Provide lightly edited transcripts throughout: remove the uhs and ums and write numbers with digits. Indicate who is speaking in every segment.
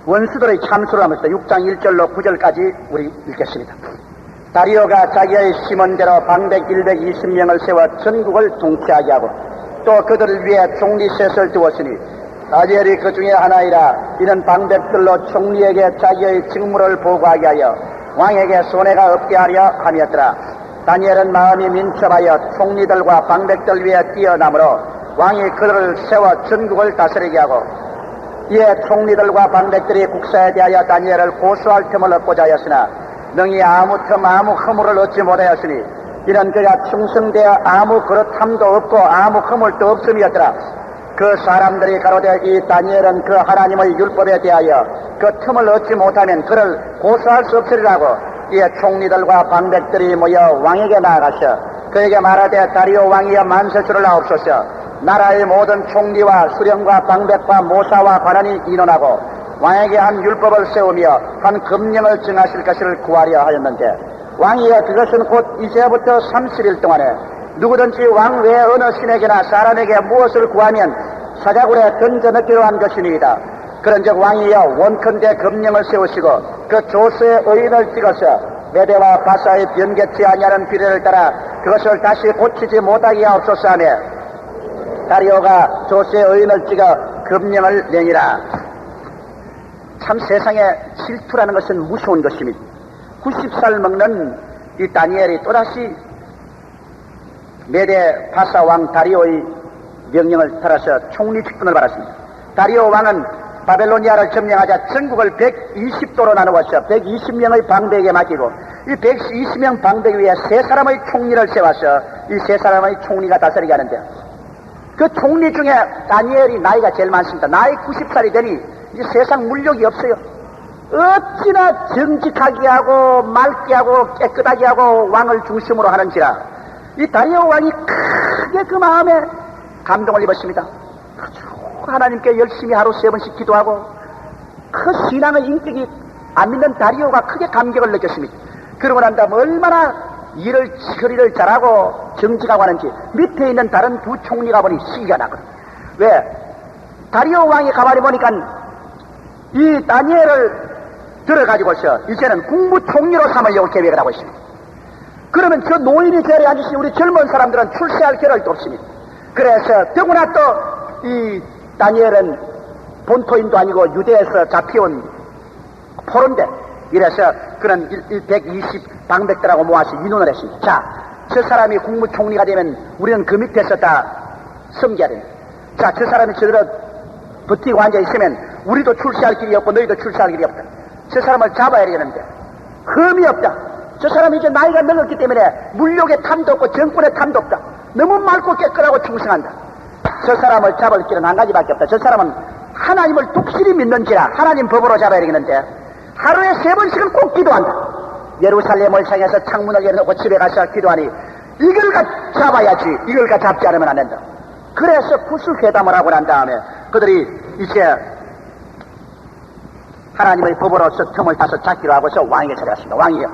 Speaker 1: 원수들의 참수를 하면서 6장 1절로 9절까지 우리 읽겠습니다. 다리오가 자기의 심원대로 방백 120명을 세워 전국을 통치하게 하고 또 그들을 위해 총리셋을 두었으니 다니엘이 그 중에 하나이라. 이는 방백들로 총리에게 자기의 직무를 보고하게 하여 왕에게 손해가 없게 하려 함이었더라. 다니엘은 마음이 민첩하여 총리들과 방백들 위에 뛰어나므로 왕이 그들을 세워 전국을 다스리게 하고 이에 총리들과 방백들이 국사에 대하여 다니엘을 고소할 틈을 얻고자 하였으나 능히 아무 틈 아무 허물을 얻지 못하였으니 이는 그가 충성되어 아무 그릇함도 없고 아무 허물도 없음이었더라. 그 사람들이 가로되 이 다니엘은 그 하나님의 율법에 대하여 그 틈을 얻지 못하면 그를 고소할 수 없으리라고. 이에 총리들과 방백들이 모여 왕에게 나아가서 그에게 말하되 다리오 왕이여 만세수를 하옵소서. 나라의 모든 총리와 수령과 방백과 모사와 관원이 인원하고 왕에게 한 율법을 세우며 한 금령을 정하실 것을 구하려 하였는데 왕이여 그것은 곧 이제부터 30일 동안에 누구든지 왕 외에 어느 신에게나 사람에게 무엇을 구하면 사자굴에 던져넣기로 한 것이니이다. 그런즉 왕이여 원컨대 금령을 세우시고 그 조서의 의인을 찍어서 메대와 바사의 변개치 아니하는 비례를 따라 그것을 다시 고치지 못하게 하옵소서 하며 다리오가 조서의 의인을 찍어 금령을 내니라. 참 세상에 질투라는 것은 무서운 것입니다. 90살 먹는 이 다니엘이 또다시 메대 바사 왕 다리오의 명령을 따라서 총리 직분을 받았습니다. 다리오 왕은 바벨로니아를 점령하자 전국을 120도로 나누어서 120명의 방백에게 맡기고 이 120명 방백 위에 3사람의 총리를 세워서 이 3사람의 총리가 다스리게 하는데 그 총리 중에 다니엘이 나이가 제일 많습니다. 나이 90살이 되니 이제 세상 물욕이 없어요. 어찌나 정직하게 하고 맑게 하고 깨끗하게 하고 왕을 중심으로 하는지라 이 다리오 왕이 크게 그 마음에 감동을 입었습니다. 하나님께 열심히 하루 3번씩 기도하고 그 신앙의 인격이 안 믿는 다리오가 크게 감격을 느꼈습니다. 그러고 난 다음 얼마나 일을 처리를 잘하고 정직하고 하는지 밑에 있는 다른 두 총리가 보니 시기가 나거든요. 왜? 다리오 왕이 가만히 보니까 이 다니엘을 들어가지고서 이제는 국무총리로 삼으려고 계획을 하고 있습니다. 그러면 저 노인이 자리에 앉으신 우리 젊은 사람들은 출세할 겨를도 없습니다. 그래서 더구나 또 이 다니엘은 본토인도 아니고 유대에서 잡혀온 포로인데 이래서 그런 120 방백들하고 모아서 인원을 했습니다. 자, 저 사람이 국무총리가 되면 우리는 그 밑에서 다 섬겨야 됩니다. 자, 저 사람이 저대로 버티고 앉아있으면 우리도 출세할 길이 없고 너희도 출세할 길이 없다. 저 사람을 잡아야 되는데 흠이 없다. 저 사람이 이제 나이가 늙었기 때문에 물욕의 탐도 없고 정권의 탐도 없다. 너무 맑고 깨끗하고 충성한다. 저 사람을 잡을 길은 한 가지밖에 없다. 저 사람은 하나님을 독실히 믿는지라 하나님 법으로 잡아야 되겠는데 하루에 3번씩은 꼭 기도한다. 예루살렘을 향해서 창문을 열어놓고 집에 가서 기도하니 이걸 잡아야지 이걸 잡지 않으면 안 된다. 그래서 구술회담을 하고 난 다음에 그들이 이제 하나님의 법으로서 틈을 타서 잡기로 하고서 왕에게 찾아갔습니다. 왕이여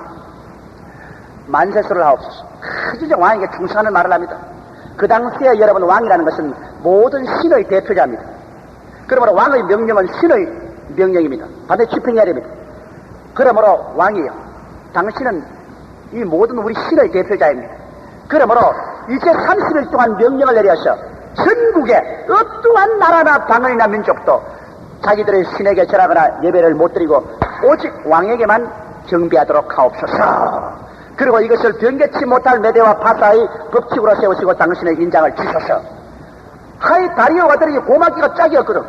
Speaker 1: 만세수를 하옵소서. 이제 왕에게 충성하는 말을 합니다. 그 당시에 여러분 왕이라는 것은 모든 신의 대표자입니다. 그러므로 왕의 명령은 신의 명령입니다. 반드시 집행해야 됩니다. 그러므로 왕이여 당신은 이 모든 우리 신의 대표자입니다. 그러므로 이제 30일 동안 명령을 내려서 전국에 어떠한 나라나 방언이나 민족도 자기들의 신에게 절하거나 예배를 못 드리고 오직 왕에게만 경배하도록 하옵소서. 그리고 이것을 변개치 못할 메대와 바사의 법칙으로 세우시고 당신의 인장을 주셔서 하이 다리오가 들이 고맙기가 짝이었거든.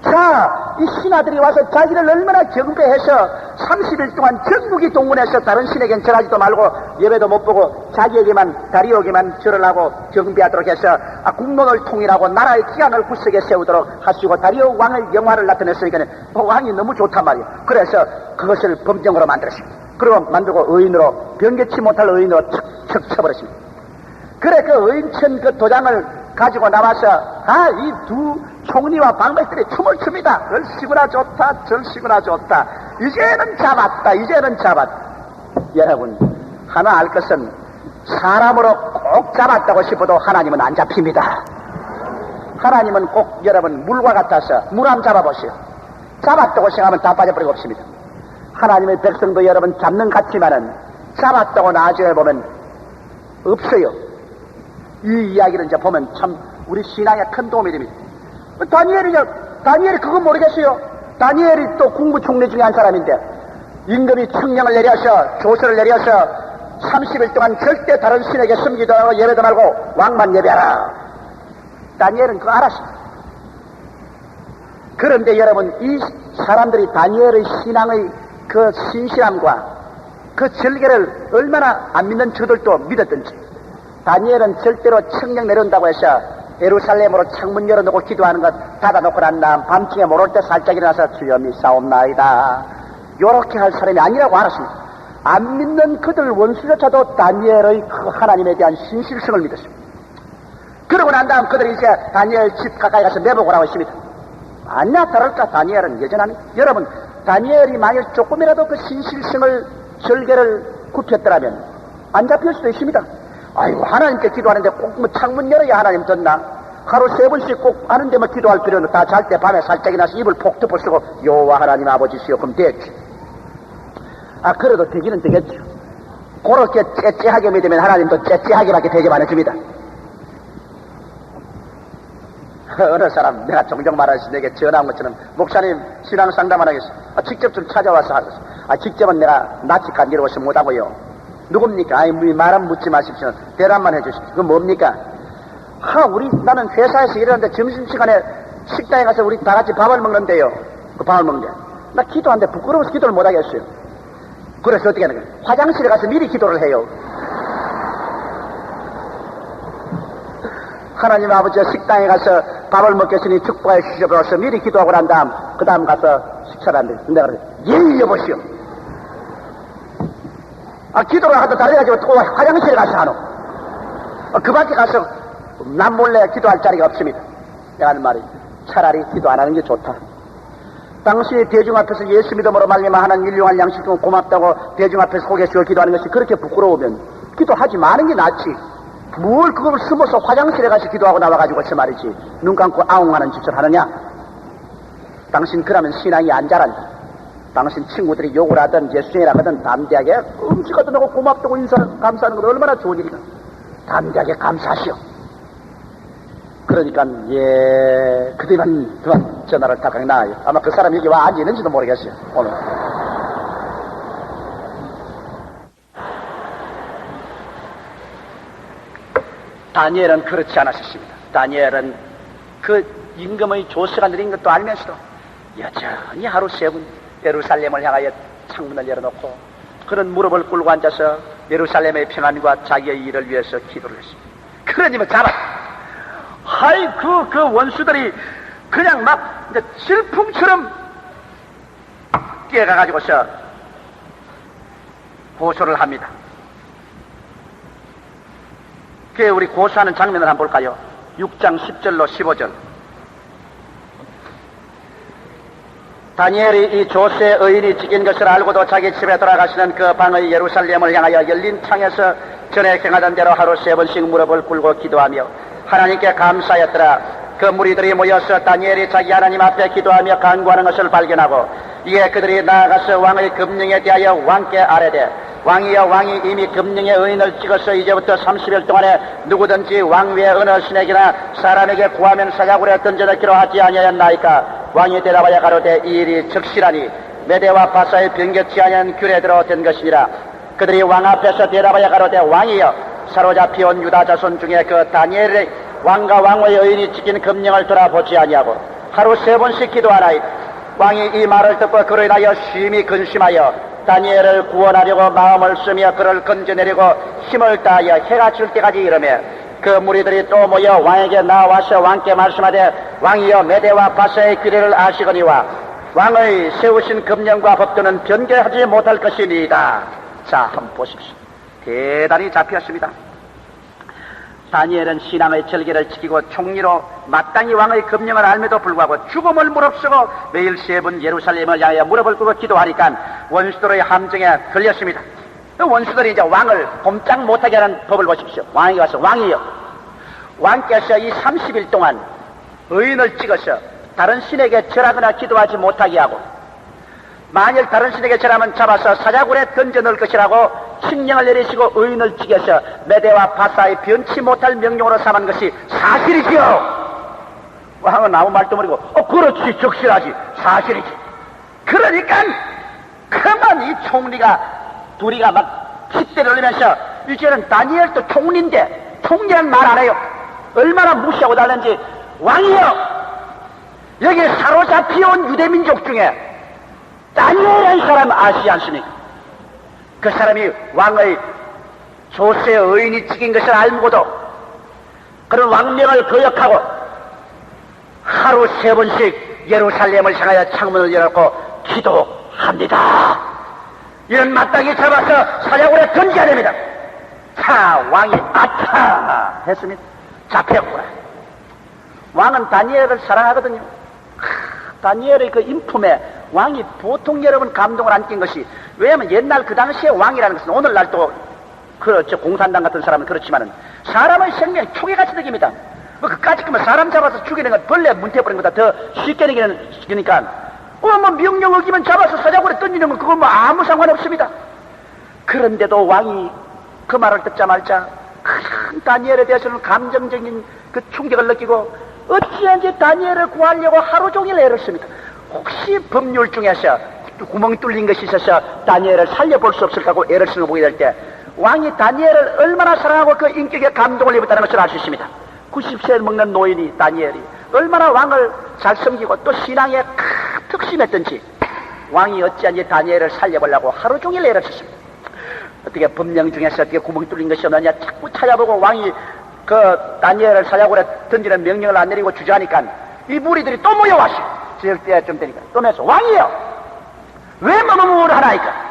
Speaker 1: 자, 이 신하들이 와서 자기를 얼마나 경배해서 30일 동안 전국이 동원해서 다른 신에겐 절하지도 말고 예배도 못 보고 자기에게만 다리오에게만 절을 하고 경배하도록 해서 국론을 통일하고 나라의 기강을 굳세게 세우도록 하시고 다리오 왕의 영화를 나타냈으니까 왕이 너무 좋단 말이에요. 그래서 그것을 법정으로 만들었습니다. 그리고 만들고 의인으로 변개치 못할 의인으로 척 쳐버렸습니다. 그래 그 의인천 그 도장을 가지고 나와서 이 두 총리와 방백들이 춤을 춥니다. 얼씨구나 좋다 절씨구나 좋다. 이제는 잡았다 이제는 잡았다. 여러분 하나 알 것은 사람으로 꼭 잡았다고 싶어도 하나님은 안 잡힙니다. 하나님은 꼭 여러분 물과 같아서 물 한번 잡아보시오. 잡았다고 생각하면 다 빠져버리고 없습니다. 하나님의 백성도 여러분 잡는 같지만은 잡았다고 나중에 보면 없어요. 이 이야기를 이제 보면 참 우리 신앙에 큰 도움이 됩니다. 다니엘이 그거 모르겠어요. 다니엘이 또 국무총리 중에 한 사람인데 임금이 청령을 내려서 조서를 내려서 30일 동안 절대 다른 신에게 섬기도 하고 예배도 말고 왕만 예배하라. 다니엘은 그거 알았습니다. 그런데 여러분 이 사람들이 다니엘의 신앙의 그 신실함과 그 절개를 얼마나 안 믿는 저들도 믿었던지 다니엘은 절대로 청령 내려온다고 해서 예루살렘으로 창문 열어놓고 기도하는 것 닫아놓고 난 다음 밤중에 모를 때 살짝 일어나서 주여 믿사옵나이다 요렇게 할 사람이 아니라고 알았습니다. 안 믿는 그들 원수조차도 다니엘의 그 하나님에 대한 신실성을 믿었습니다. 그러고 난 다음 그들이 이제 다니엘 집 가까이 가서 내보고라고 했습니다. 아니나 다를까 다니엘은 여전합니다. 여러분 다니엘이 만일 조금이라도 그 신실성을 절개를 굽혔더라면 안 잡힐 수도 있습니다. 아이고 하나님께 기도하는데 꼭 뭐 창문 열어야 하나님 듣나? 하루 3번씩 꼭 하는데 뭐 기도할 필요는 다 잘 때 밤에 살짝 일어나서 입을 폭 덮어쓰고 여호와 하나님 아버지시여 그럼 됐지. 그래도 되기는 되겠죠. 그렇게 째째하게 믿으면 하나님도 째째하게밖에 대접안 해줍니다. 어느 사람 내가 종종 말하시 내게 전화 온 것처럼 목사님 신앙 상담 안 하겠어. 직접 좀 찾아와서 하겠어. 직접은 내가 낯이 간지러워서 못하고요. 누굽니까? 말은 묻지 마십시오. 대답만 해주십시오. 그건 뭡니까? 나는 회사에서 일하는데 점심시간에 식당에 가서 우리 다 같이 밥을 먹는데요. 그 밥을 먹는데 나 기도하는데 부끄러워서 기도를 못하겠어요. 그래서 어떻게 하는 거예요? 화장실에 가서 미리 기도를 해요. 하나님 아버지 식당에 가서 밥을 먹겠으니 축복해 주시옵소서 미리 기도하고 난 다음 그 다음 가서 식사를 한대. 내가 그래 예 여보시오. 기도를 하다 다르가지고 또 화장실에 가서 하노. 그 밖에 가서 남 몰래 기도할 자리가 없습니다. 내가 하는 말이 차라리 기도 안 하는 게 좋다. 당시 대중 앞에서 예수 믿음으로 말미암아 하는 일용할 양식 중 고맙다고 대중 앞에서 고개 숙여 기도하는 것이 그렇게 부끄러우면 기도하지 마는 게 낫지. 뭘 그걸 숨어서 화장실에 가서 기도하고 나와가지고 저 말이지 눈 감고 아웅하는 짓을 하느냐. 당신 그러면 신앙이 안 자란다. 당신 친구들이 욕을 하든 예수님이라 하든 담대하게 음식 갖다 놓고 고맙다고 감사하는 건 얼마나 좋은 일인가. 담대하게 감사하시오. 그러니까 그들만 전화를 탁 나와요. 아마 그 사람이 여기 와 앉아있는지도 모르겠어요. 오늘 다니엘은 그렇지 않았습니다. 다니엘은 그 임금의 조서가 내린 것도 알면서도 여전히 하루 3번 예루살렘을 향하여 창문을 열어놓고 그런 무릎을 꿇고 앉아서 예루살렘의 평안과 자기의 일을 위해서 기도를 했습니다. 그러니까 잡아. 그 원수들이 그냥 막 이제 질풍처럼 뛰어가가지고서 고소를 합니다. 그 우리 고소하는 장면을 한번 볼까요? 6장 10절로 15절. 다니엘이 이 조세 의인이 죽인 것을 알고도 자기 집에 돌아가시는 그 방의 예루살렘을 향하여 열린 창에서 전에 경하던 대로 하루 3번씩 무릎을 꿇고 기도하며 하나님께 감사하였더라. 그 무리들이 모여서 다니엘이 자기 하나님 앞에 기도하며 간구하는 것을 발견하고 이에 그들이 나아가서 왕의 금령에 대하여 왕께 아뢰되 왕이여 왕이 이미 금령의 의인을 찍어서 이제부터 30일 동안에 누구든지 왕 외에 어느 신에게나 사람에게 구하면 사자굴에 던져넣기로 하지 아니하였나이까. 왕이 대답하여 가로되 이 일이 적시라니 메대와 바사의 변개치 아니한 규례대로 된 것이니라. 그들이 왕 앞에서 대답하여 가로되 왕이여 사로잡혀온 유다 자손 중에 그 다니엘의 왕과 왕의 의인이 지킨 금령을 돌아보지 아니하고 하루 3번씩 기도하나이. 왕이 이 말을 듣고 그로 인하여 심히 근심하여 다니엘을 구원하려고 마음을 쓰며 그를 건져내려고 힘을 다하여 해가 질 때까지 이르며 그 무리들이 또 모여 왕에게 나와서 왕께 말씀하되 왕이여 메대와 바사의 규례를 아시거니와 왕의 세우신 금령과 법도는 변개하지 못할 것이니이다. 자, 한번 보십시오. 대단히 잡혔습니다. 다니엘은 신앙의 절개를 지키고 총리로 마땅히 왕의 금령을 알면도 불구하고 죽음을 무릅쓰고 매일 3번 예루살렘을 향하여 무릎을 꿇고 기도하니까 원수들의 함정에 걸렸습니다. 원수들이 이제 왕을 꼼짝 못하게 하는 법을 보십시오. 왕이 와서 왕이여 왕께서 이 30일 동안 의인을 찍어서 다른 신에게 절하거나 기도하지 못하게 하고, 만일 다른 신에게 절하면 잡아서 사자굴에 던져 넣을 것이라고 칙령을 내리시고 의인을 죽여서 메대와 바사의 변치 못할 명령으로 삼은 것이 사실이지요. 왕은 아무 말도 모르고 그렇지, 적실하지, 사실이지. 그러니까 그만 이 총리가 둘이가 막 핏대를 올리면서 이제는 다니엘도 총리인데 총리란 말 안 해요. 얼마나 무시하고 달는지. 왕이요, 여기 사로잡혀온 유대민족 중에 다니엘이라는 사람 아시지 않습니까? 그 사람이 왕의 조세의 의인이 죽인 것을 알고도 그런 왕명을 거역하고 하루 3번씩 예루살렘을 향하여 창문을 열었고 기도합니다. 이런 마땅히 잡아서 사자굴에 던져야 됩니다. 자, 왕이 아차 했습니다. 잡혔구나. 왕은 다니엘을 사랑하거든요. 다니엘의 그 인품에 왕이 보통 여러분 감동을 안 낀 것이, 왜냐하면 옛날 그 당시에 왕이라는 것은 오늘날 또 그렇죠, 공산당 같은 사람은 그렇지만은 사람의 생명이 초계같이 느낍니다. 뭐 그까짓 거면 사람 잡아서 죽이는 건 벌레 문태버리는 것보다 더 쉽게 느끼니까 뭐 명령 어기면 잡아서 사자굴에 던지는 건 그건 뭐 아무 상관없습니다. 그런데도 왕이 그 말을 듣자마자 큰 다니엘에 대해서는 감정적인 그 충격을 느끼고 어찌한지 다니엘을 구하려고 하루 종일 애를 씁니다. 혹시 법률 중에서 구멍 뚫린 것이 있어서 다니엘을 살려볼 수 없을까 하고 애를 쓰는 거 보게 될 때 왕이 다니엘을 얼마나 사랑하고 그 인격에 감동을 입었다는 것을 알 수 있습니다. 90세 먹는 노인이 다니엘이 얼마나 왕을 잘 섬기고 또 신앙에 특심했던지 왕이 어찌한지 다니엘을 살려보려고 하루 종일 애를 썼습니다. 어떻게 법령 중에서 어떻게 구멍 뚫린 것이 없느냐 자꾸 찾아보고 왕이 그 다니엘을 사자굴에 던지는 명령을 안 내리고 주저하니까 이 무리들이 또 모여왔어. 지을 때쯤 되니까 또 내서 왕이요, 왜 뭐뭐뭘 하나이까?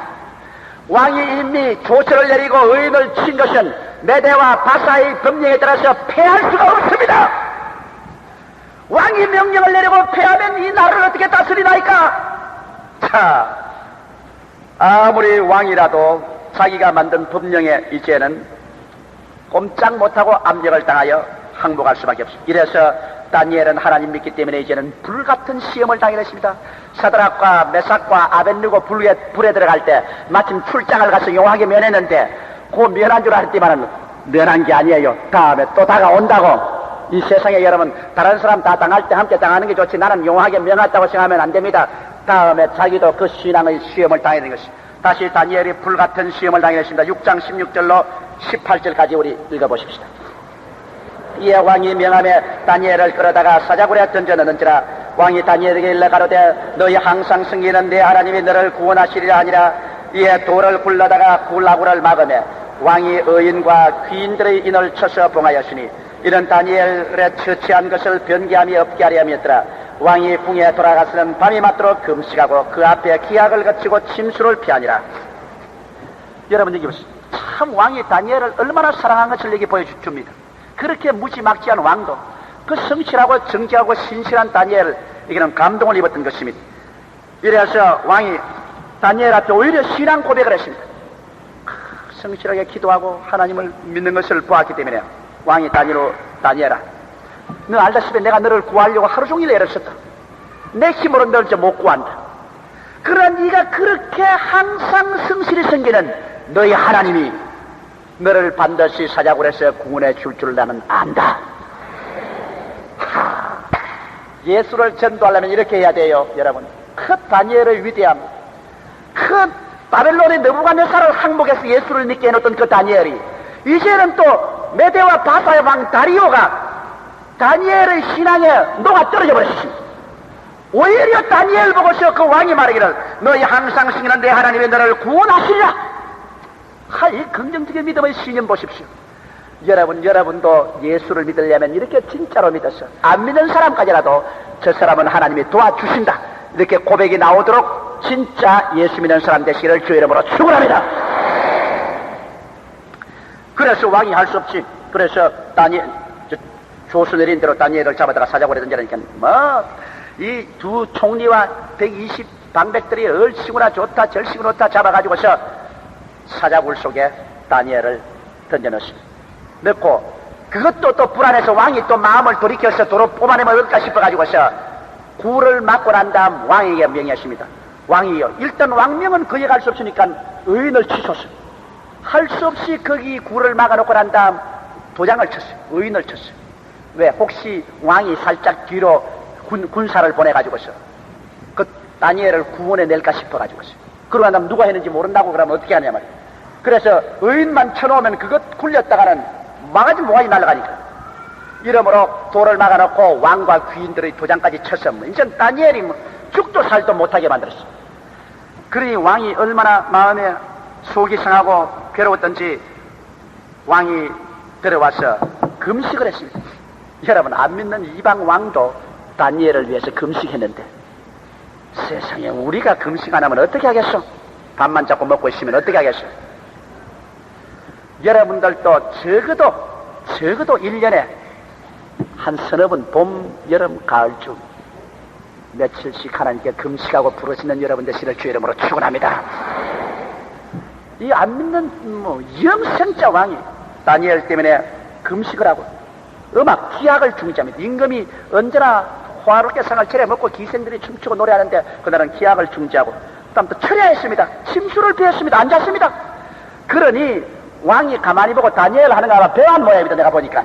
Speaker 1: 왕이 이미 조서를 내리고 의인을 친 것은 메대와 바사의 법령에 따라서 패할 수가 없습니다. 왕이 명령을 내리고 패하면 이 나라를 어떻게 다스리나이까? 자, 아무리 왕이라도 자기가 만든 법령에 이제는 꼼짝 못하고 압력을 당하여 항복할 수밖에 없습니다. 이래서 다니엘은 하나님 믿기 때문에 이제는 불같은 시험을 당하게 됐습니다. 사드락과 메삭과 아벳느고 불에 들어갈 때 마침 출장을 가서 용하게 면했는데 그 면한 줄 알았지만은 면한 게 아니에요. 다음에 또 다가온다고. 이 세상에 여러분 다른 사람 다 당할 때 함께 당하는 게 좋지 나는 용하게 면했다고 생각하면 안 됩니다. 다음에 자기도 그 신앙의 시험을 당해야 되는 것이. 다시 다니엘이 불같은 시험을 당하게 됐습니다. 6장 16절로 18절까지 우리 읽어보십시다. 이에 왕이 명함에 다니엘을 끌어다가 사자굴에 던져넣는지라. 왕이 다니엘에게 일러 가로되 너희 항상 승리는 내 하나님이 너를 구원하시리라 하니라. 이에 돌을 굴러다가 굴라굴을 막으며 왕이 의인과 귀인들의 인을 쳐서 봉하였으니 이는 다니엘의 처치한 것을 변개함이 없게 하려 함이었더라. 왕이 궁에 돌아가서는 밤이 맞도록 금식하고 그 앞에 기약을 거치고 침수를 피하니라. 여러분 여기 보세요. 참 왕이 다니엘을 얼마나 사랑한 것을 여기 보여줍니다. 그렇게 무지막지한 왕도 그 성실하고 정직하고 신실한 다니엘, 이게는 감동을 입었던 것입니다. 이래서 왕이 다니엘 앞에 오히려 신앙 고백을 했습니다. 성실하게 기도하고 하나님을 믿는 것을 보았기 때문에 왕이 다니엘아, 너 알다시피 내가 너를 구하려고 하루 종일 애를 썼다. 내 힘으로 너를 못 구한다. 그러나 네가 그렇게 항상 성실히 섬기는 너희 하나님이 너를 반드시 사자굴에서 구원해 줄 줄 나는 안다. 예수를 전도하려면 이렇게 해야 돼요. 여러분, 그 다니엘의 위대함, 그 바벨론의 느부갓네살을 항복해서 예수를 믿게 해놓던 그 다니엘이 이제는 또 메대와 바사의 왕 다리오가 다니엘의 신앙에 녹아 떨어져 버렸습니다. 오히려 다니엘 보고서 그 왕이 말하기를 너희 항상 승리는 내 하나님이 너를 구원하시리라. 이 긍정적인 믿음의 신념 보십시오. 여러분도 예수를 믿으려면 이렇게 진짜로 믿어서 안 믿는 사람까지라도 저 사람은 하나님이 도와주신다, 이렇게 고백이 나오도록 진짜 예수 믿는 사람 되시기를 주의 이름으로 축원합니다. 그래서 왕이 할 수 없지. 그래서 조수 내린 대로 다니엘을 잡아다가 사자굴에 던져라니까 이 두 총리와 120 방백들이 얼씨구나 좋다 절씨구나 좋다 잡아가지고서 사자굴 속에 다니엘을 던져넣습니다. 넣고 그것도 또 불안해서 왕이 또 마음을 돌이켜서 도로 뽑아내면 어떨까 싶어가지고서 굴을 막고 난 다음 왕에게 명하십니다. 왕이여, 일단 왕명은 그에게 할 수 없으니까 의인을 치소서. 할 수 없이 거기 굴을 막아놓고 난 다음 도장을 쳤어요. 의인을 쳤어요. 왜? 혹시 왕이 살짝 뒤로 군사를 보내가지고서 그 다니엘을 구원해 낼까 싶어가지고서. 그러고 난 다음 누가 했는지 모른다고 그러면 어떻게 하냐 말이에요. 그래서 의인만 쳐놓으면 그것 굴렸다가는 망하지 뭐하지 날아가니까. 이러므로 돌을 막아놓고 왕과 귀인들의 도장까지 쳐서 이제 다니엘이 죽도 살도 못하게 만들었어요. 그러니 왕이 얼마나 마음에 속이 상하고 괴로웠던지 왕이 들어와서 금식을 했습니다. 여러분, 안 믿는 이방 왕도 다니엘을 위해서 금식했는데 세상에 우리가 금식 안 하면 어떻게 하겠어? 밥만 잡고 먹고 있으면 어떻게 하겠어? 여러분들도 적어도 1년에 한 서너 번 봄, 여름, 가을 중 며칠씩 하나님께 금식하고 부르시는 여러분 되시를 주의 이름으로 축원합니다. 이 안 믿는 영생자 왕이 다니엘 때문에 금식을 하고 음악, 기악을 중지합니다. 임금이 언제나 화롭게 상을 차려먹고 기생들이 춤추고 노래하는데 그날은 기악을 중지하고 그다음 또 철야했습니다. 침수를 피했습니다. 앉았습니다. 그러니 왕이 가만히 보고 다니엘 하는 거 아마 배운 모양입니다. 내가 보니까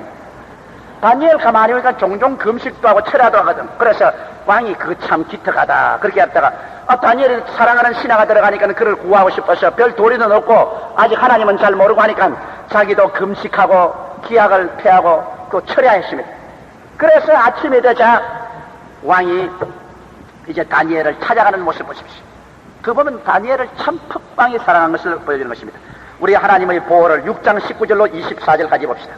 Speaker 1: 다니엘 가만히 보니까 종종 금식도 하고 철야도 하거든. 그래서 왕이 그 참 기특하다 그렇게 했다가 다니엘이 사랑하는 신하가 들어가니까 그를 구하고 싶어서 별 도리도 없고 아직 하나님은 잘 모르고 하니까 자기도 금식하고 기약을 패하고 또 철야했습니다. 그래서 아침이 되자 왕이 이제 다니엘을 찾아가는 모습을 보십시오. 그 보면 다니엘을 참 퍽방이 사랑한 것을 보여주는 것입니다. 우리 하나님의 보호를 6장 19절로 24절까지 봅시다.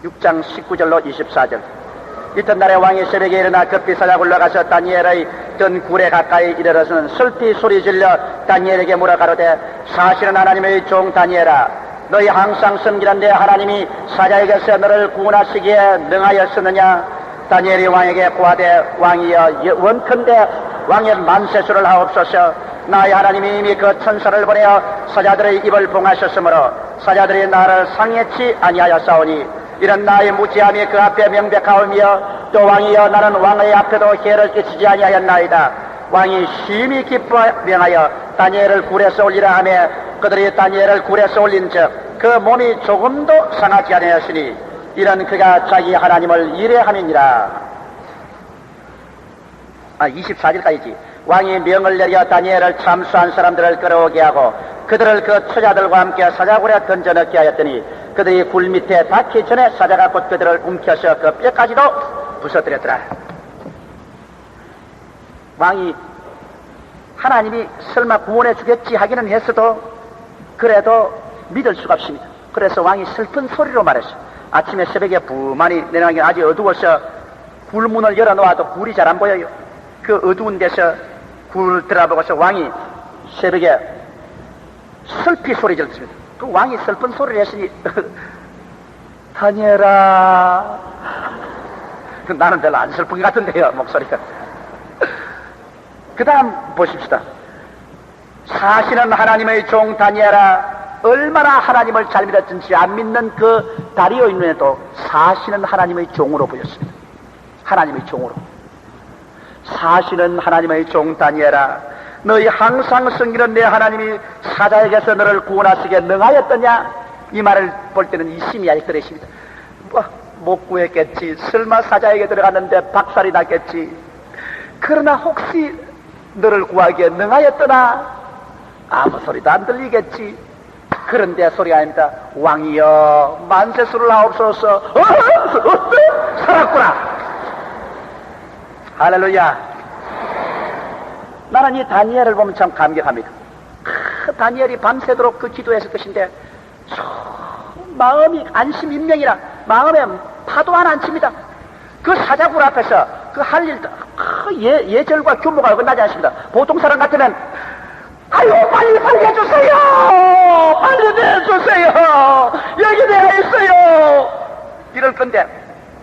Speaker 1: 6장 19절로 24절. 이튿날에 왕이 새벽에 일어나 급히 사자굴 나가서 다니엘의 든 굴에 가까이 이르러서는 슬피 소리 질러 다니엘에게 물어 가로되 사실은 하나님의 종 다니엘아, 너희 항상 섬기는 내 하나님이 사자에게서 너를 구원하시기에 능하였느냐? 다니엘이 왕에게 고하되 왕이여 원컨대 왕의 만세수를 하옵소서. 나의 하나님이 이미 그 천사를 보내어 사자들의 입을 봉하셨으므로 사자들이 나를 상해치 아니하였사오니 이런 나의 무지함이 그 앞에 명백하오며 또 왕이여 나는 왕의 앞에도 해를 끼치지 아니하였나이다. 왕이 심히 기뻐 명하여 다니엘을 굴에서 올리라 하며 그들이 다니엘을 굴에서 올린 즉 그 몸이 조금도 상하지 아니하였으니 이런 그가 자기 하나님을 이래함이니라. 24절까지지. 왕이 명을 내려 다니엘을 참수한 사람들을 끌어오게 하고 그들을 그 처자들과 함께 사자굴에 던져넣게 하였더니 그들이 굴 밑에 닿기 전에 사자가 곧 그들을 움켜서 그 뼈까지도 부서뜨렸더라. 왕이 하나님이 설마 구원해 주겠지 하기는 했어도 그래도 믿을 수가 없습니다. 그래서 왕이 슬픈 소리로 말했어요. 아침에 새벽에 부만이 내려가기 아주 어두워서 굴문을 열어놓아도 굴이 잘 안 보여요. 그 어두운 데서 굴 들어보고서 왕이 새벽에 슬피 소리 질렀습니다. 그 왕이 슬픈 소리를 했으니 다니엘아, 나는 별로 안 슬픈 것 같은데요, 목소리가. 그 다음 보십시다. 사실은 하나님의 종 다니엘아, 얼마나 하나님을 잘 믿었든지 안 믿는 그 다리오 인문에도 사실은 하나님의 종으로 보였습니다. 하나님의 종으로. 사실은 하나님의 종 다니엘아, 너희 항상 섬기는 내 하나님이 사자에게서 너를 구원하시기에 능하였더냐? 이 말을 볼 때는 이심이 아직 들으십니다. 못 구했겠지. 설마 사자에게 들어갔는데 박살이 났겠지. 그러나 혹시 너를 구하기에 능하였더나? 아무 소리도 안 들리겠지. 그런데 소리가 아닙니다. 왕이여 만세수를 하옵소서. 살았구나. 할렐루야. 나는 이 다니엘을 보면 참 감격합니다. 다니엘이 밤새도록 그 기도했을 것인데 마음이 안심인명이라 마음에 파도 하나 안 칩니다. 그 사자굴 앞에서 그 할 일도 예절과 규모가 끝나지 않습니다. 보통 사람 같으면 아유 빨리 살려주세요, 빨리 내주세요, 여기 내가 있어요 이럴 건데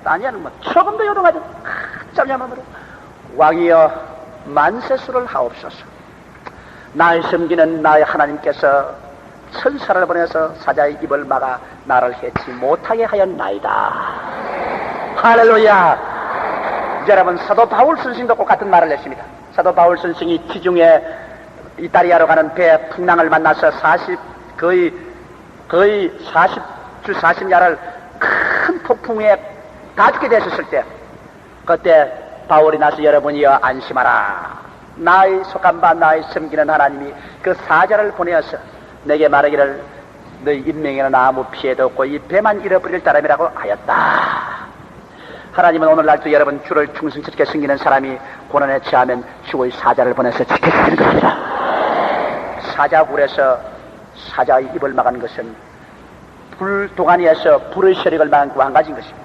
Speaker 1: 다니엘은 뭐 조금도 요동하지 짬짬함으로 왕이여 만세수를 하옵소서. 날 섬기는 나의 하나님께서 천사를 보내서 사자의 입을 막아 나를 해치 못하게 하였나이다. 할렐루야. 여러분, 사도 바울 선생도 똑같은 말을 했습니다. 사도 바울 선생이 지중해 이탈리아로 가는 배 풍랑을 만나서 거의 40주 40야를 큰 폭풍에 다 죽게 되셨을 때, 그때 바울이 나서 여러분이여 안심하라. 나의 속한 바 나의 섬기는 하나님이 그 사자를 보내어서 내게 말하기를 너희 인명에는 아무 피해도 없고 이 배만 잃어버릴 따름이라고 하였다. 하나님은 오늘날도 여러분 주를 충성스럽게 섬기는 사람이 고난에 처하면 주의 사자를 보내서 지켜주는 것이다. 사자굴에서 사자의 입을 막은 것은 불도가니에서 불의 세력을 막은 그 한 가지인 것입니다.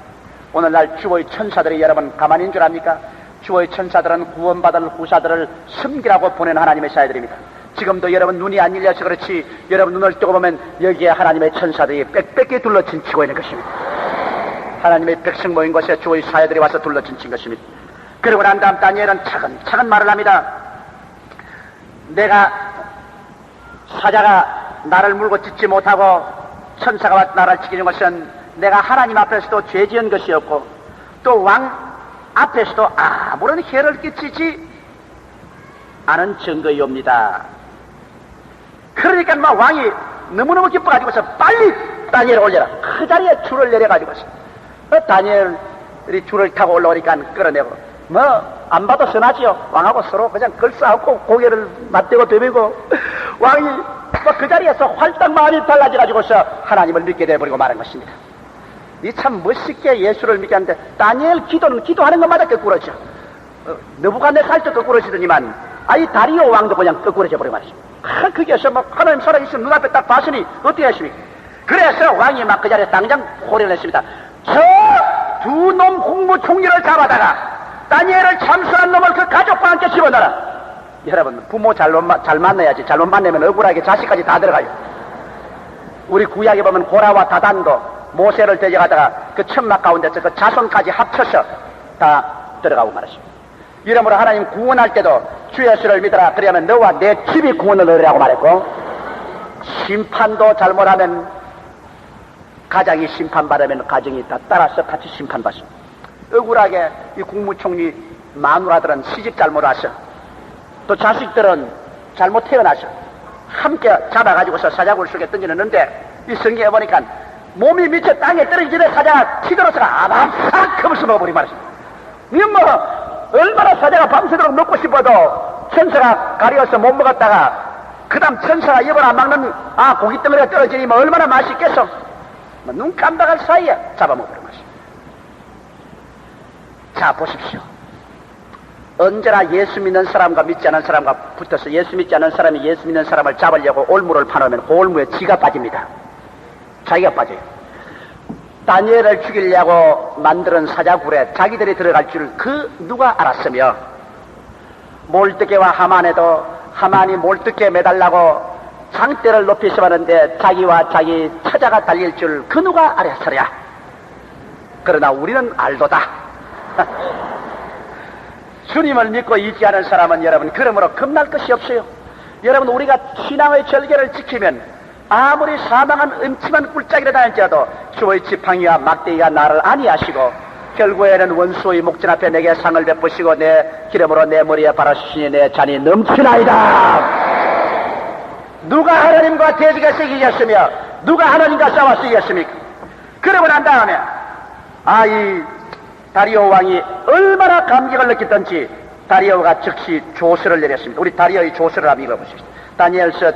Speaker 1: 오늘날 주의 천사들이 여러분 가만히 있는 줄 압니까? 주의 천사들은 구원받을 후사들을 섬기라고 보낸 하나님의 사자들입니다. 지금도 여러분 눈이 안 열려서 그렇지 여러분 눈을 뜨고 보면 여기에 하나님의 천사들이 빽빽히 둘러친치고 있는 것입니다. 하나님의 백성 모인 곳에 주의 사자들이 와서 둘러친친 것입니다. 그리고 난 다음 다니엘은 차근차근 말을 합니다. 내가 사자가 나를 물고 찢지 못하고 천사가 와서 나를 지키는 것은 내가 하나님 앞에서도 죄 지은 것이었고 또 왕 앞에서도 아무런 해를 끼치지 않은 증거이옵니다. 그러니까 막 왕이 너무너무 기뻐가지고서 빨리 다니엘을 올려라. 그 자리에 줄을 내려가지고서 다니엘이 줄을 타고 올라오니까 끌어내고 안 봐도 선하지요. 왕하고 서로 그냥 걸싸안고 고개를 맞대고 비비고 왕이 그 자리에서 활딱 마음이 달라져가지고서 하나님을 믿게 돼버리고 말한 것입니다. 이 참 멋있게 예수를 믿게 하는데 다니엘 기도는 기도하는 것마다 거꾸로져. 느부갓네살도 거꾸로지더니만 이 다리오 왕도 그냥 거꾸로져 버리고 말이죠. 거기에서 막 하나님 살아계신 눈앞에 딱 봤으니 어떻게 하십니까? 그래서 왕이 막 그 자리에 당장 호령을 했습니다. 저 두 놈 국무총리를 잡아다가 다니엘을 참수한 놈을 그 가족과 함께 집어넣어라. 여러분 부모 잘 만나야지. 잘못 만나면 억울하게 자식까지 다 들어가요. 우리 구약에 보면 고라와 다단도 모세를 데려가다가 그 천막 가운데서 그 자손까지 합쳐서 다 들어가고 말았습니다. 이러므로 하나님 구원할 때도 주 예수를 믿어라. 그러면 너와 내 집이 구원을 얻으라고 말했고 심판도 잘못하면 가장이 심판받으면 가정이 다 따라서 같이 심판받습니다. 억울하게 이 국무총리 마누라들은 시집 잘못 와서 또 자식들은 잘못 태어나서 함께 잡아가지고서 사자굴 속에 던지는데 이 성경에 보니까 몸이 미쳐 땅에 떨어지는 사자가 튀들어서가 아밤싹 컵을 먹어버리 말했습니다. 이건 얼마나 사자가 밤새도록 먹고 싶어도 천사가 가려서 못 먹었다가 그 다음 천사가 입을 안 막는 고기 덩어리가 떨어지니 얼마나 맛있겠어. 눈 깜박할 사이에 잡아먹어버린 것입니다. 자 보십시오. 언제나 예수 믿는 사람과 믿지 않은 사람과 붙어서 예수 믿지 않은 사람이 예수 믿는 사람을 잡으려고 올무를 파놓으면 그 올무에 지가 빠집니다. 자기가 빠져요. 다니엘을 죽이려고 만드는 사자굴에 자기들이 들어갈 줄 누가 알았으며 몰뜨개와 하만에도 하만이 몰뜨개에 매달라고 장대를 높이 세웠는데 자기와 자기 처자가 달릴 줄 누가 알았으랴. 그러나 우리는 알도다. 주님을 믿고 있지 않은 사람은 여러분 그러므로 겁날 것이 없어요. 여러분 우리가 신앙의 절개를 지키면 아무리 사망한 음침한 꿀짝이라도 할지라도 주의 지팡이와 막대기가 나를 안위하시고 결국에는 원수의 목전 앞에 내게 상을 베푸시고 내 기름으로 내 머리에 바라시니 내 잔이 넘치나이다. 누가 하나님과 대적해서 이겼으며 누가 하나님과 싸워서 이겼습니까? 그러고 난 다음에 이 다리오 왕이 얼마나 감격을 느꼈던지 다리오가 즉시 조서를 내렸습니다. 우리 다리오의 조서를 한번 읽어보십시오. 다니엘서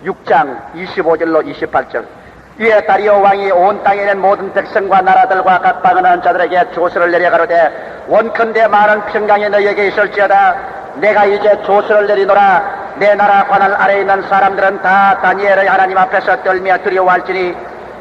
Speaker 1: 6장 25절로 28절. 이에 다리오 왕이 온 땅에 있는 모든 백성과 나라들과 각 방언하는 자들에게 조서를 내려 가로되 원컨대 많은 평강이 너희에게 있을지어다. 내가 이제 조서를 내리노라. 내 나라 관할 아래에 있는 사람들은 다 다니엘의 하나님 앞에서 떨며 두려워할지니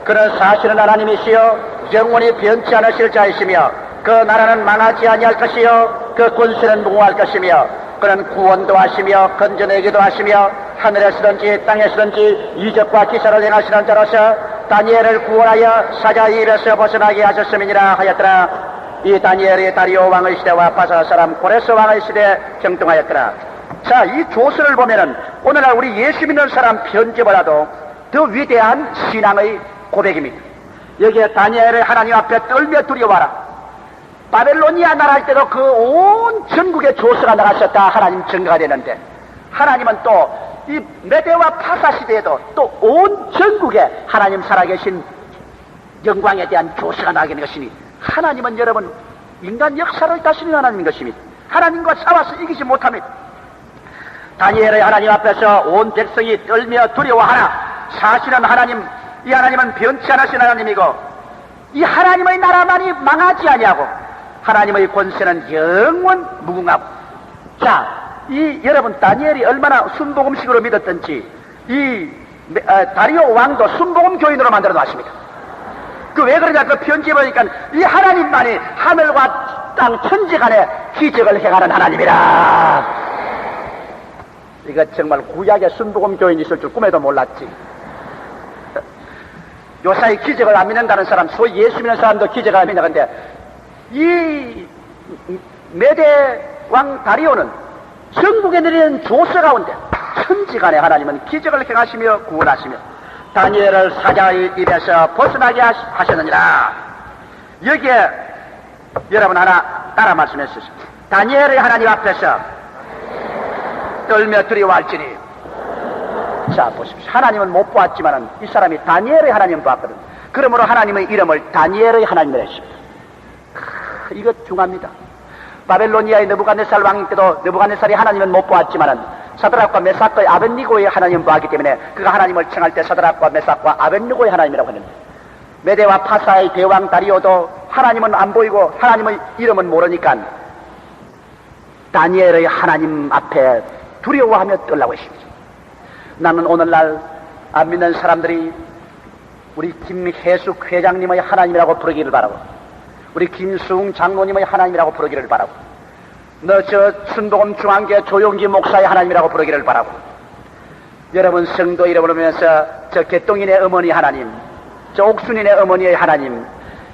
Speaker 1: 그는 사실은 하나님이시여 영원히 변치 않으실 자이시며 그 나라는 망하지 아니할 것이요 그 군수는 무궁할 것이며 그는 구원도 하시며 건져내기도 하시며 하늘에서든지 땅에서든지 이적과 기사를 행하시는 자로서 다니엘을 구원하여 사자의 입에서 벗어나게 하셨음이니라 하였더라. 이 다니엘이 다리오 왕의 시대와 바사 사람 고레스 왕의 시대에 경동하였더라. 자, 이 조서를 보면은 오늘날 우리 예수 믿는 사람 편집보다도 더 위대한 신앙의 고백입니다. 여기에 다니엘을 하나님 앞에 떨며 두려워하라. 바벨로니아 나라할 때도 그 온 전국에 조서가 나가셨다 하나님 증거가 되는데, 하나님은 또 이 메대와 파사 시대에도 또 온 전국에 하나님 살아계신 영광에 대한 조서가 나게 되는 것이니, 하나님은 여러분 인간 역사를 다스리는 하나님인 것입니다. 하나님과 싸워서 이기지 못합니다. 다니엘의 하나님 앞에서 온 백성이 떨며 두려워하나, 사실은 하나님, 이 하나님은 변치 않으신 하나님이고 이 하나님의 나라만이 망하지 아니하고 하나님의 권세는 영원 무궁하고. 자, 이 여러분 다니엘이 얼마나 순복음식으로 믿었던지 이 다리오 왕도 순복음 교인으로 만들어 놨습니다. 그 왜 그러냐, 그 편지에 보니까 이 하나님만이 하늘과 땅 천지간에 기적을 행하는 하나님이라. 이거 정말 구약에 순복음 교인이 있을 줄 꿈에도 몰랐지. 요사이 기적을 안 믿는다는 사람, 소위 예수 믿는 사람도 기적을 안 믿는데, 이 메대 왕 다리오는 전국에 내리는 조서 가운데 천지간에 하나님은 기적을 행하시며 구원하시며 다니엘을 사자의 입에서 벗어나게 하셨느니라. 여기에 여러분 하나 따라 말씀해 주십시오. 다니엘의 하나님 앞에서 떨며 두려워할지니. 자, 보십시오. 하나님은 못 보았지만은 이 사람이 다니엘의 하나님을 보았거든. 그러므로 하나님의 이름을 다니엘의 하나님이라 했습니다. 이거 중요합니다. 바벨로니아의 느부갓네살 왕 때도 느부갓네살이 하나님은 못 보았지만은 사드락과 메삭과 아벳니고의 하나님을 보았기 때문에 그가 하나님을 청할 때 사드락과 메삭과 아벳니고의 하나님이라고 하는데, 메대와 파사의 대왕 다리오도 하나님은 안 보이고 하나님의 이름은 모르니까 다니엘의 하나님 앞에 두려워하며 떨라고 했습니다. 나는 오늘날 안 믿는 사람들이 우리 김혜숙 회장님의 하나님이라고 부르기를 바라고, 우리 김수웅 장로님의 하나님이라고 부르기를 바라고, 너 저 순복음 중앙교회 조용기 목사의 하나님이라고 부르기를 바라고, 여러분 성도 이름을 부르면서 저 개똥이네 어머니 하나님, 저 옥순이네 어머니의 하나님,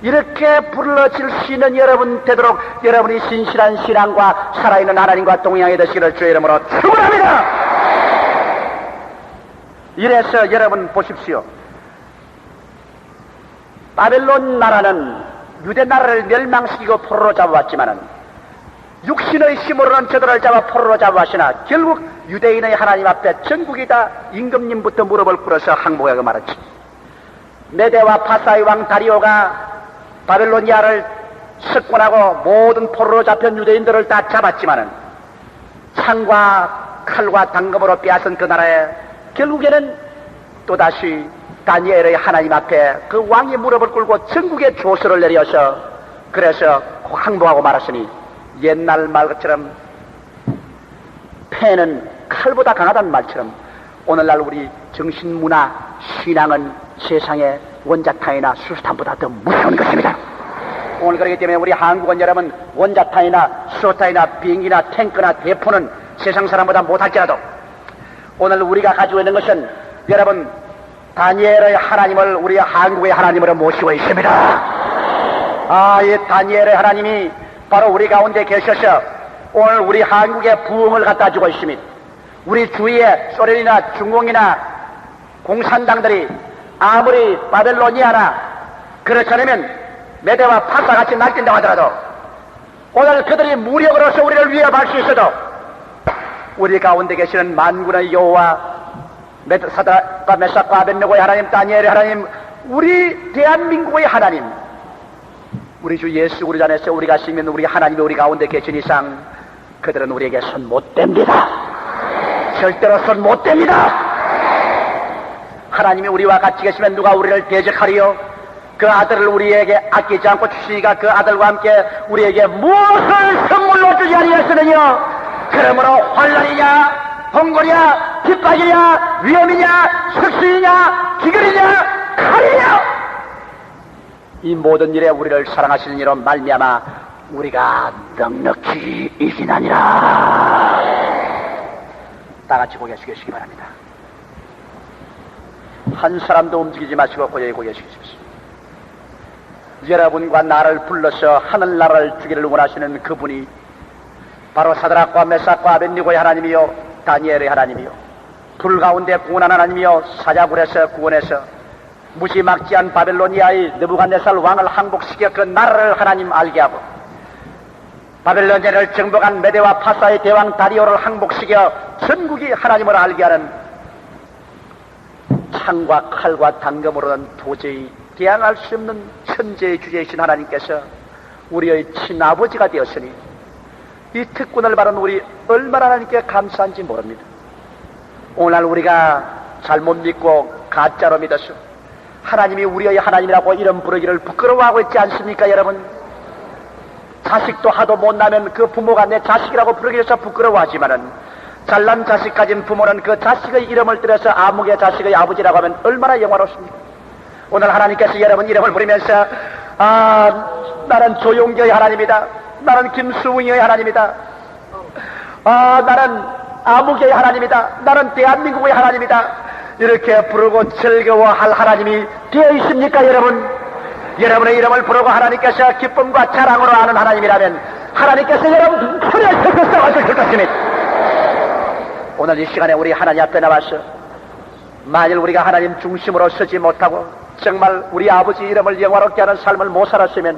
Speaker 1: 이렇게 불러질 수 있는 여러분 되도록 여러분이 신실한 신앙과 살아있는 하나님과 동행하게 되시기를 주의 이름으로 축원합니다. 이래서 여러분 보십시오. 바벨론 나라는 유대 나라를 멸망시키고 포로로 잡아왔지만은 육신의 힘으로는 저들을 잡아 포로로 잡아왔으나 결국 유대인의 하나님 앞에 전국이 다 임금님부터 무릎을 꿇어서 항복하고 말았지. 메대와 파사의 왕 다리오가 바벨로니아를 석권하고 모든 포로로 잡힌 유대인들을 다 잡았지만은 창과 칼과 당금으로 빼앗은 그 나라에 결국에는 또다시 다니엘의 하나님 앞에 그 왕이 무릎을 꿇고 전국에 조서를 내려서 그래서 항복하고 말았으니, 옛날 말처럼 패는 칼보다 강하다는 말처럼 오늘날 우리 정신문화 신앙은 세상의 원자탄이나 수소탄보다 더 무서운 것입니다. 오늘 그렇기 때문에 우리 한국은 여러분 원자탄이나 수소탄이나 비행기나 탱크나 대포는 세상 사람보다 못할지라도 오늘 우리가 가지고 있는 것은 여러분 다니엘의 하나님을 우리 한국의 하나님으로 모시고 있습니다. 아, 이 다니엘의 하나님이 바로 우리 가운데 계셔서 오늘 우리 한국에 부흥을 갖다 주고 있습니다. 우리 주위에 소련이나 중공이나 공산당들이 아무리 바벨로니아나 그렇지 않으면 메대와 파사같이 날뛴다고 하더라도 오늘 그들이 무력으로서 우리를 위협할 수 있어도 우리 가운데 계시는 만군의 여호와 사드락과 메삭과 아벳느고의 하나님, 다니엘의 하나님, 우리 대한민국의 하나님, 우리 주 예수 그리스도 안에서 우리가 믿는 우리 하나님이 우리 가운데 계신 이상 그들은 우리에게 손 못 댑니다. 절대로 손 못 댑니다. 하나님이 우리와 같이 계시면 누가 우리를 대적하리요? 그 아들을 우리에게 아끼지 않고 주시니까 그 아들과 함께 우리에게 무엇을 선물로 주지 아니하시느냐? 그러므로 환난이냐 번거리냐 핍박이냐 위험이냐 석수이냐 기근이냐 칼이냐, 이 모든 일에 우리를 사랑하시는 이로 말미암아 우리가 넉넉히 이기나니라. 다 같이 고개 숙이시기 바랍니다. 한 사람도 움직이지 마시고 고개 숙이십시오. 여러분과 나를 불러서 하늘나라를 주기를 원하시는 그분이 바로 사드락과 메삭과 아벳느고의 하나님이요 다니엘의 하나님이요 불 가운데 구원한 하나님이요 사자굴에서 구원해서 무지막지한 바벨로니아의 느부갓네살 왕을 항복시켜 그 나라를 하나님 알게 하고 바벨론을 정복한 메대와 파사의 대왕 다리오를 항복시켜 전국이 하나님을 알게 하는 창과 칼과 단검으로는 도저히 대항할 수 없는 천재의 주제이신 하나님께서 우리의 친아버지가 되었으니 이 특권을 받은 우리 얼마나 하나님께 감사한지 모릅니다. 오늘 우리가 잘못 믿고 가짜로 믿어서 하나님이 우리의 하나님이라고 이름 부르기를 부끄러워하고 있지 않습니까, 여러분? 자식도 하도 못나면 그 부모가 내 자식이라고 부르기 위해서 부끄러워하지만은 잘난 자식 가진 부모는 그 자식의 이름을 들여서 아무개 자식의 아버지라고 하면 얼마나 영화롭습니까? 오늘 하나님께서 여러분 이름을 부르면서 나는 조용교의 하나님이다, 나는 김수웅의 하나님이다, 나는 아무개의 하나님이다, 나는 대한민국의 하나님이다, 이렇게 부르고 즐거워할 하나님이 되어 있습니까, 여러분? 여러분의 이름을 부르고 하나님께서 기쁨과 자랑으로 아는 하나님이라면 하나님께서 여러분 손에 펴서 싸워주실 것입니다. 오늘 이 시간에 우리 하나님 앞에 나와서 만일 우리가 하나님 중심으로 서지 못하고 정말 우리 아버지 이름을 영화롭게 하는 삶을 못 살았으면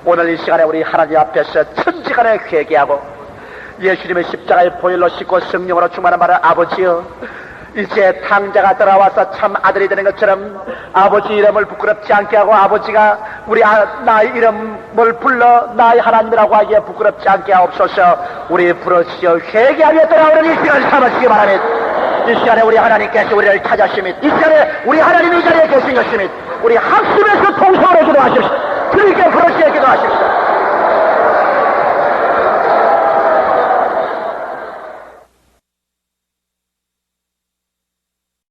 Speaker 1: 오늘 이 시간에 우리 하나님 앞에서 천지간에 회개하고 예수님의 십자가의 보혈로 씻고 성령으로 충만한 말을 아버지여, 이제 탕자가 돌아와서 참 아들이 되는 것처럼 아버지 이름을 부끄럽지 않게 하고 아버지가 우리 나의 이름을 불러 나의 하나님이라고 하기에 부끄럽지 않게 하옵소서. 우리 부르시어 회개하며 돌아오는 이 시간을 삼으시기 바랍니다. 이 시간에 우리 하나님께서 우리를 찾아주십니다. 이 시간에 우리 하나님이 이 자리에 계신 것입니다. 우리 학습에서 통성으로 기도하십시오. 주님께 부르시어 기도하십시오.